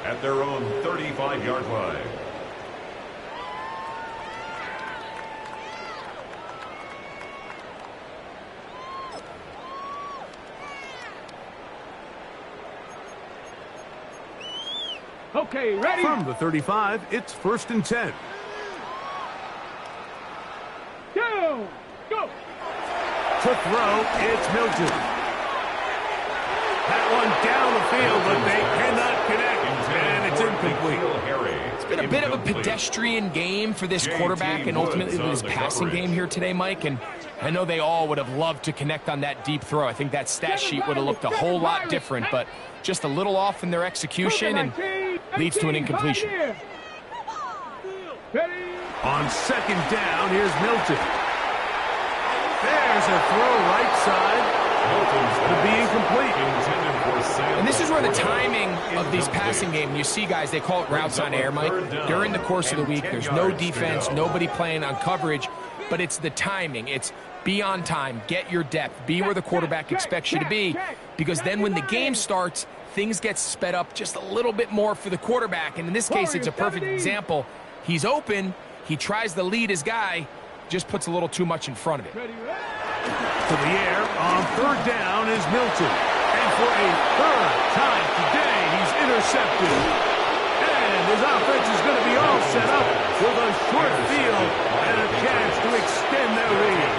at their own 35-yard line. Okay, ready? From the 35, it's 1st and 10. Go! Go! To throw, it's Milton. That one down the field, but they cannot connect, and it's incomplete. It's been a bit of a pedestrian game for this quarterback and ultimately this passing game here today, Mike, and I know they all would have loved to connect on that deep throw. I think that stat sheet would have looked a whole lot different, but just a little off in their execution and leads to an incompletion. On 2nd down, here's Milton. There's a throw right side. Milton's going to be incomplete. And this is where the timing of these passing games, you see guys, they call it routes on air, Mike. During the course of the week, there's no defense, nobody playing on coverage, but it's the timing. It's be on time, get your depth, be where the quarterback expects you to be, because then when the game starts, things get sped up just a little bit more for the quarterback. And in this case, it's a perfect example. He's open, he tries to lead his guy, just puts a little too much in front of it. To the air on 3rd down is Milton. And for a 3rd time today, he's intercepted. And his offense is going to be all set up with a short field and a chance to extend their lead.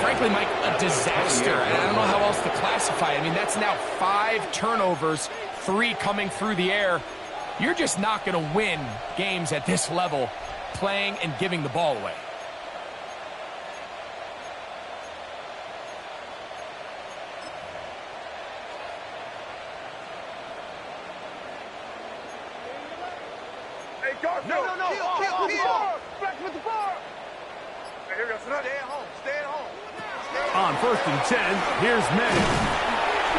Frankly, Mike, a disaster. I don't know how else to classify it. I mean, that's now 5 turnovers, 3 coming through the air. You're just not going to win games at this level playing and giving the ball away. On 1st and 10, here's May.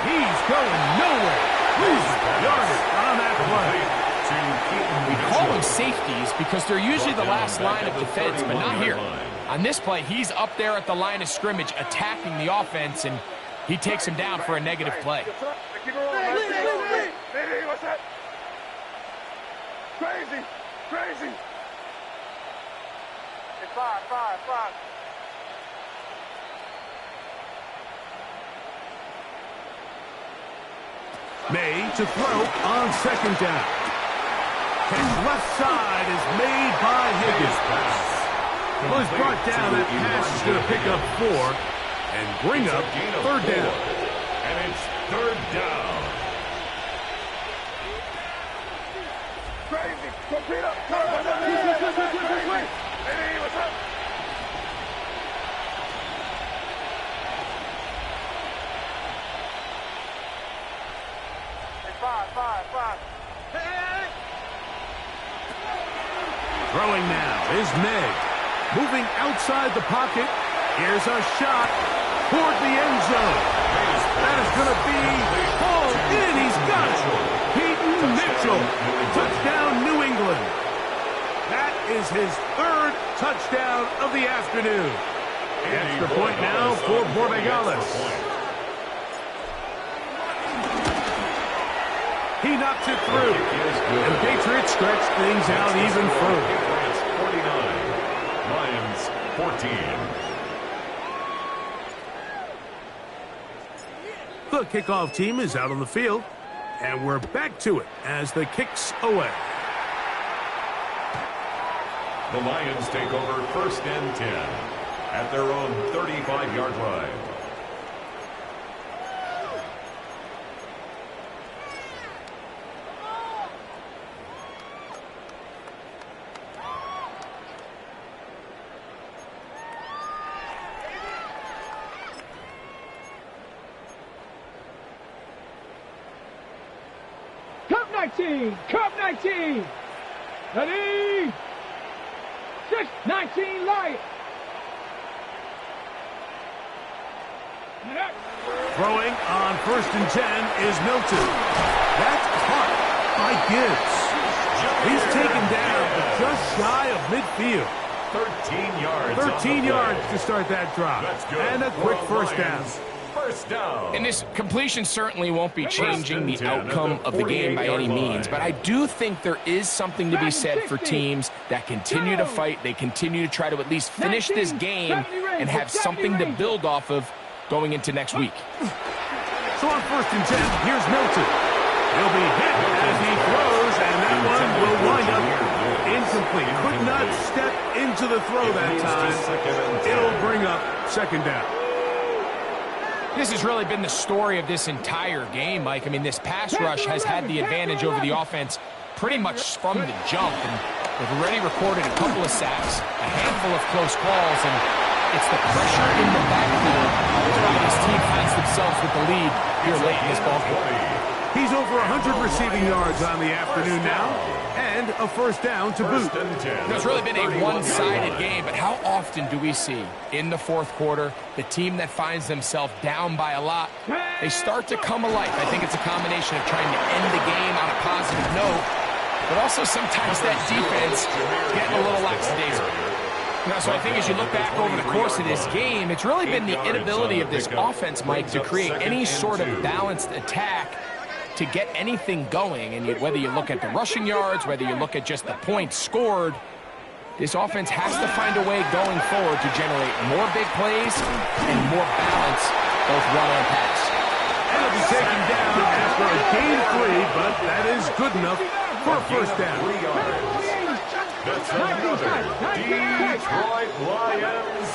He's going nowhere. Loses yardage on that play. We call them safeties because they're usually the last line of defense, but not here. On this play, he's up there at the line of scrimmage attacking the offense, and he takes him down for a negative play. Crazy, crazy. It's five. May to throw on 2nd down. His left side is made by Higgins. Well, he's brought down. That pass is going to pick up 4 and bring up 3rd down. And it's 3rd down. Crazy. Complete up. Crazy. Hey, what's up? It's five. Throwing now is May. Moving outside the pocket. Here's a shot toward the end zone. That is going to be hauled in. He's got it. Peyton Mitchell. Touchdown, New England. That is his 3rd touchdown of the afternoon. Extra point now for Borregales. He knocks it through. And the Patriots stretch things out even further. 49. Lions 14. The kickoff team is out on the field. And we're back to it as the kick's away. The Lions take over 1st and 10 at their own 35-yard line. Cup 19. Ready? 6-19 Lions. Throwing on 1st and 10 is Milton. That's caught by Gibbs. He's taken down just shy of midfield. 13 yards. 13 yards to start that drive. And a quick 1st down. 1st down. And this completion certainly won't be changing the outcome of the game by any means, but I do think there is something to be said for teams that continue to fight. They continue to try to at least finish this game and have something to build off of going into next week. So on 1st and 10, here's Milton. He'll be hit as he throws, and that one will wind up incomplete. Could not step into the throw that time. It'll bring up 2nd down. This has really been the story of this entire game, Mike. I mean, this pass rush has had the advantage over the offense pretty much from the jump. And they've already recorded a couple of sacks, a handful of close calls, and it's the pressure in the backfield why this team finds themselves with the lead here late in this ballgame. He's over 100 receiving yards on the afternoon now, and a 1st down to boot. It's really been a one-sided game, but how often do we see in the 4th quarter the team that finds themselves down by a lot, they start to come alive? I think it's a combination of trying to end the game on a positive note, but also sometimes that defense getting a little lackadaisical. So I think as you look back over the course of this game, it's really been the inability of this offense, Mike, to create any sort of balanced attack to get anything going. And whether you look at the rushing yards, whether you look at just the points scored, this offense has to find a way going forward to generate more big plays and more balance, both run and pass. And it'll be taken down after a gain 3, but that is good enough for a 1st down. 3 yards. That's another Detroit Lions.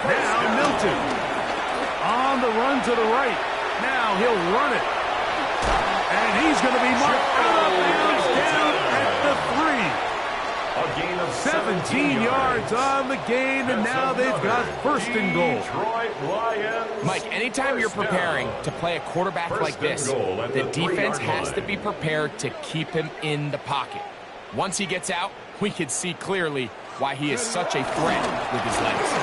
Now Milton on the run to the right. Now he'll run it. And he's going to be marked out of bounds down at the 3. A gain of 17 yards on the gain, and now they've got 1st and goal. Detroit Lions. Mike, anytime you're preparing to play a quarterback like this, the defense has to be prepared to keep him in the pocket. Once he gets out, we can see clearly why he is such a threat with his legs.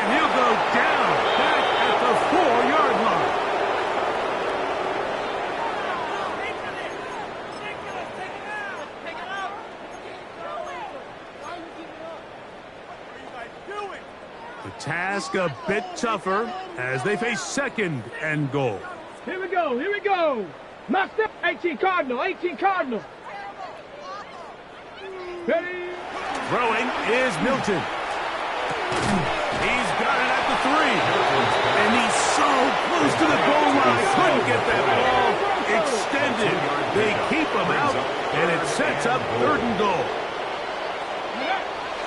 And he'll go down back at the 4-yard line. The task a bit tougher as they face 2nd and goal. Here we go, here we go. Master, 18 Cardinal, 18 Cardinal. Ready? Throwing is Milton. He's got it at the 3. And he's so close to the goal line. Couldn't get that ball extended. They keep him out, and it sets up 3rd and goal.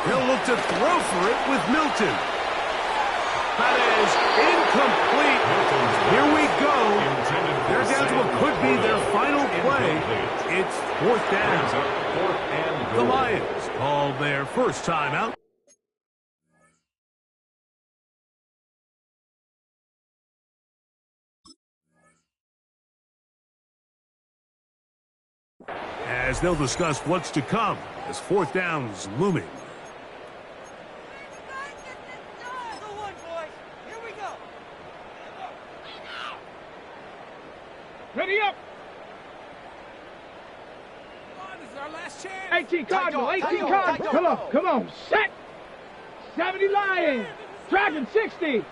He'll look to throw for it with Milton. That is incomplete. Here we go. They're down to what could be their final play. It's 4th down. The Lions call their first timeout. As they'll discuss what's to come as 4th down's looming. Ready up. This is our last chance. 18 Cardinal, 18 Cardinal. Come on, come on. Set. 70 Lions. Dragon 60.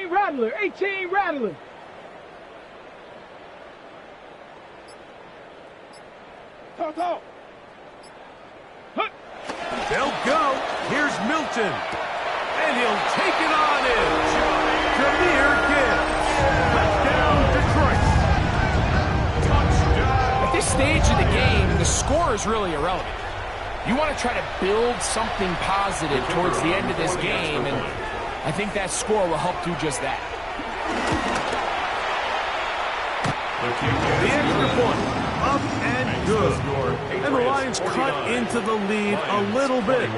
Rattler, 18 Rattler. Talk. They'll go. Here's Milton. And he'll take it on in. Jahmyr Gibbs. Touchdown, Detroit. At this stage of the game, the score is really irrelevant. You want to try to build something positive towards the end of this game, and I think that score will help do just that. The extra point, up and good. And the Lions cut into the lead a little bit.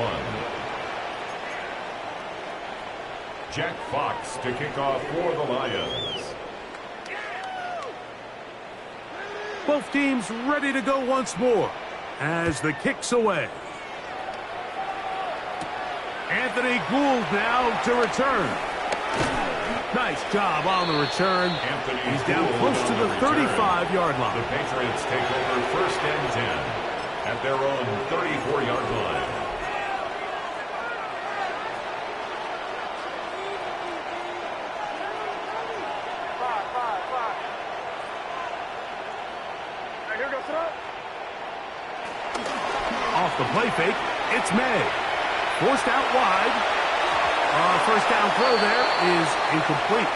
Jack Fox to kick off for the Lions. Both teams ready to go once more as the kick's away. Anthony Gould now to return. Nice job on the return. He's down close to the 35-yard line. The Patriots take over 1st and 10 at their own 34-yard line. Here goes throw. Off the play fake, it's May. Forced out wide. First down throw there is incomplete.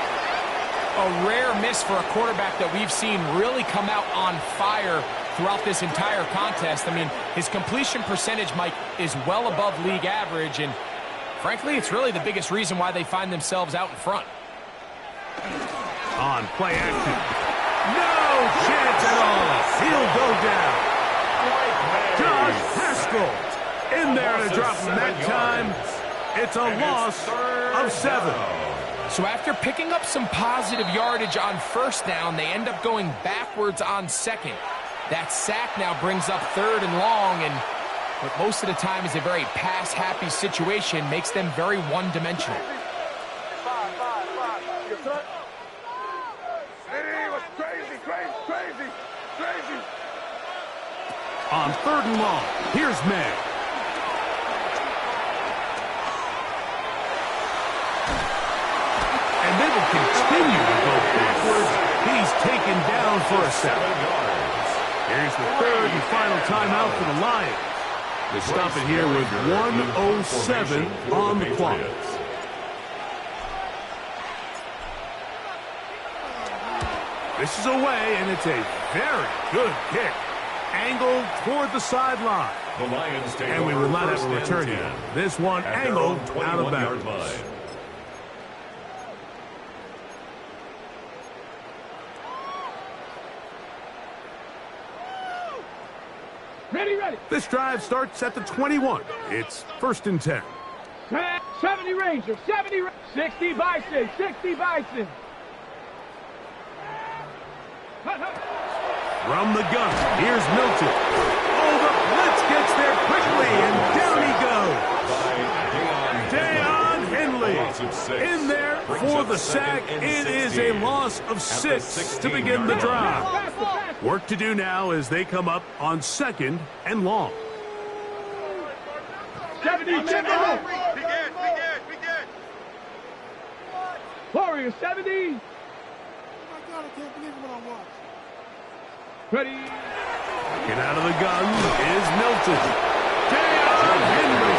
A rare miss for a quarterback that we've seen really come out on fire throughout this entire contest. I mean, his completion percentage, Mike, is well above league average, and frankly, it's really the biggest reason why they find themselves out in front. On play action. No chance at all. He'll go down. Josh Haskell in there to drop him that time. It's a loss of 7. So after picking up some positive yardage on 1st down, they end up going backwards on 2nd. That sack now brings up 3rd and long, and what most of the time is a very pass-happy situation makes them very one-dimensional. Crazy. On 3rd and long, here's May. And they will continue to go backwards. He's taken down for a 7. Here's the 3rd and final timeout for the Lions. They stop it here with 1:07 on the clock. This is away, and it's a very good kick. Angled toward the sideline. The Lions take And we over will not have 1st a and return 10 here. This one at their angled own out of 21-yard bounds. line. Ready. This drive starts at the 21. It's 1st and 10. 70 Rangers, 60 Bison, 60 Bison. From the gun, here's Milton. Blitz gets there quickly, and down he goes. By Deion Henley Loss of 6. in there Brings for up the second sack. and It is a 16. loss of At the 6 to begin the 16-yard drive. Faster, faster. Work to do now as they come up on 2nd and long. 70, check it out. Warriors, 70. Oh my God, I can't believe what I watched. Ready. Get out of the gun is Milton. Deion Henry.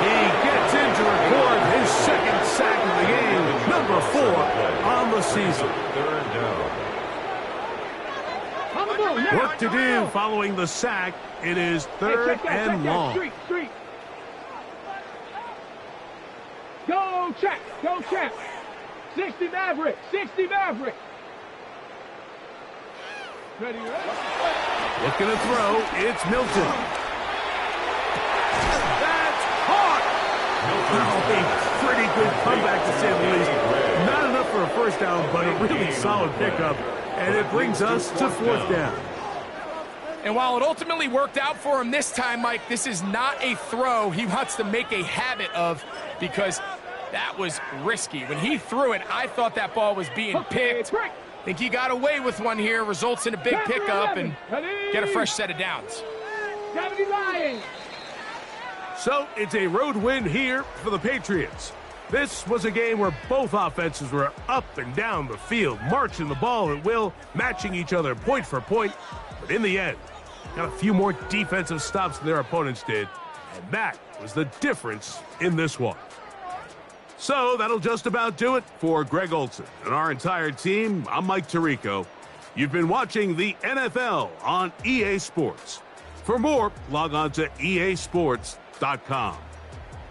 He gets in to record his 2nd sack of the game, number 4 on the season. Third down. On the ball, now. Work to do following the sack. It is Hey, 3rd check that, and check that. long. Street. Go check. 60 Maverick. Ready. Looking to throw. It's Milton. That's caught. A pretty good comeback, to say the least. Not enough for a first down, but a really solid pickup. And it brings us to 4th down. And while it ultimately worked out for him this time, Mike, this is not a throw he wants to make a habit of, because that was risky. When he threw it, I thought that ball was being picked. Think he got away with one here, results in a big pickup and get a fresh set of downs. 70 Lions. So it's a road win here for the Patriots. This was a game where both offenses were up and down the field, marching the ball at will, matching each other point for point. But in the end, got a few more defensive stops than their opponents did, and that was the difference in this one. So that'll just about do it for Greg Olson and our entire team. I'm Mike Tirico. You've been watching the NFL on EA Sports. For more, log on to easports.com.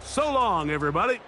So long, everybody.